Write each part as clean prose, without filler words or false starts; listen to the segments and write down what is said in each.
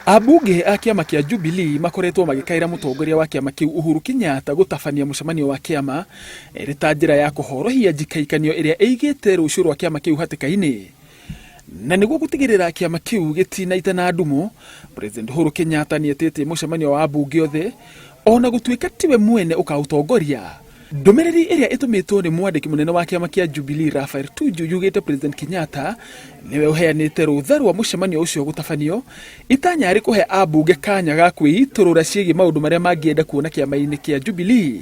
Ambunge a kiama kia Jubilee makoretwo magikaira mutongoria wa kiama kiu Uhuru Kenyatta gutabania mucemanio wa kiama ta njira ya kuhorohia njikaikanio iria eigite rucio rwa kiama kiu hatikaini. Na niguo gutigirira kiama kiu gitina itana ndumo, President Uhuru Kenyatta nietete mucemanio wa ambunge othe ona gutuika tiwe mwene ukautongoria. Ndumiriri iria itumitwo ni mwandiki munene wa kiama kia Jubilee Raphael Tuju yugite President Kenyatta niwe uheanite rutha rwa mucemanio ucio gutabanio itanya ari kuhe ambunge kanya ga kwiiturura ciegi maundu maria mangienda kuona kiama-ini kia Jubilee.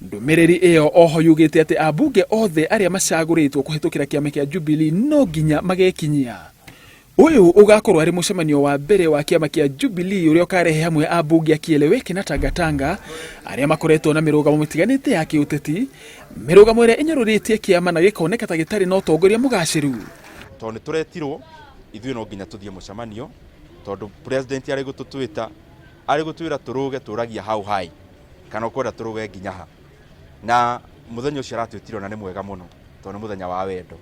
Ndumiriri iyo oho yugite ati ambunge othe aria macaguritwo kuhitukira kiama kia Jubilee no nginya magekinyia. Uyu ugakorwo ari mucemanio wa mbere wa kiama kia Jubilee uria ukarehe hamwe ambunge akieleweke na tangatanga aria makoretwo na mirugamo mitiganite ya kiuteti, mirugamo iria inyaruritie kiama na gikoneka ta gitari no utongoria mugaciru. Tondu turetirwo ithuĩ no nginya tuthie mucemanio tondu president ari gututwita ari gutwira turuge turagia hau hai kana kwenda turuge nginya ha. Na muthenya ucio aratwitiro na ni mwega muno tondu muthenya wa wendo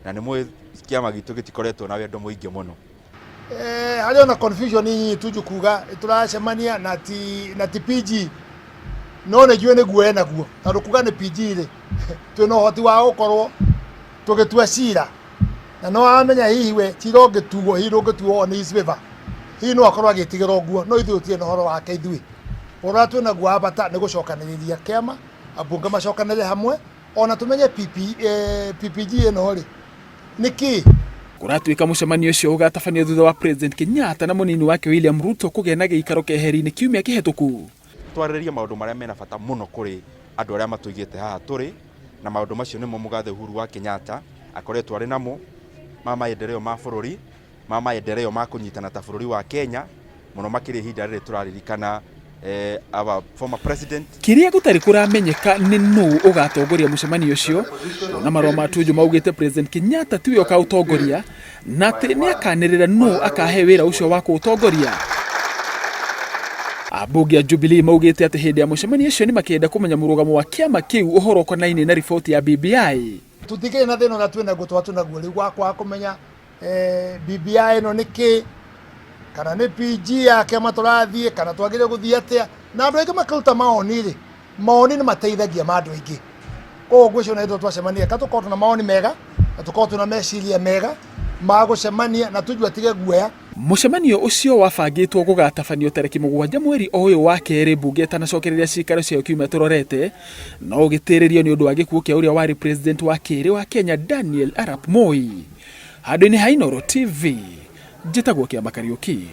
na ni mwe kiama gitu gitikoretwo na wendo muingi muno. Hari ona confusion ni Tuju kuga turacemania na ti PG no ne jwe ne guo na guo tondu kuga ni PG ri twina hoti wa gukorwo tugitua cira na no amenya hiwe tiro gituo hiro gituo on his favor hi no akorwo agitigiro guo no ithu tie no horo wake ithui ora twina guo abata ne gucokaniriria kiama ambunge macokanire hamwe ona tumenye PPG eno ri niki kuratuika mucemanio ucio ugatabanio thutha wa President Kenyatta na munini wake William Ruto kugena giikaro keheri-ini kiumia kihituku. Twariria maundu maria mena bata muno kuri andu aria matuigite haha turi na maundu macio nimo mugathe Uhuru wa Kenyatta akoretwo ari namo mama endeleo ma bururi mama endeleo ma kunyitana ta bururi wa Kenya muno makiri hinda riri turaririkana our former president. Kiria gutari kuramenyeka ni nu ugatongoria mucemanio ucio na marwa ma Tuju maugite President Kenyatta tiwe ukautongoria na ati ni akanirira nu akahe wira ucio wa kuutongoria. Ambunge a Jubilee maugite ati hindi ya mucemanio ucio ni makienda kumenya murugamo wa kiama kiu uhoro konaini na ripoti ya BBI. Tutige na thino na twina gutwatu na guo riu kwa kumenya BBI no niki kana ni PG ya kiama turathie kana twagire guthie atia na andu aingi makaruta maoni ri maoni ni mateithagia mandu aingi ko gwicio na ndo twacemania katukorwo na maoni mega na tukorwo na meciria mega ma gucemania na Tuju atige guoya. Mucemanio ucio wabangitwo gugatabanio tariki 7 mweri uyu wa keri mbunge tanacokereria cikaro cia kiumia turorete no ugitiririo ni undu wa gikuo kia uria wari president wa keri wa Kenya Daniel Arap Moi. Handu-ini ha Inooro TV njitagwo Kiama Kariuki.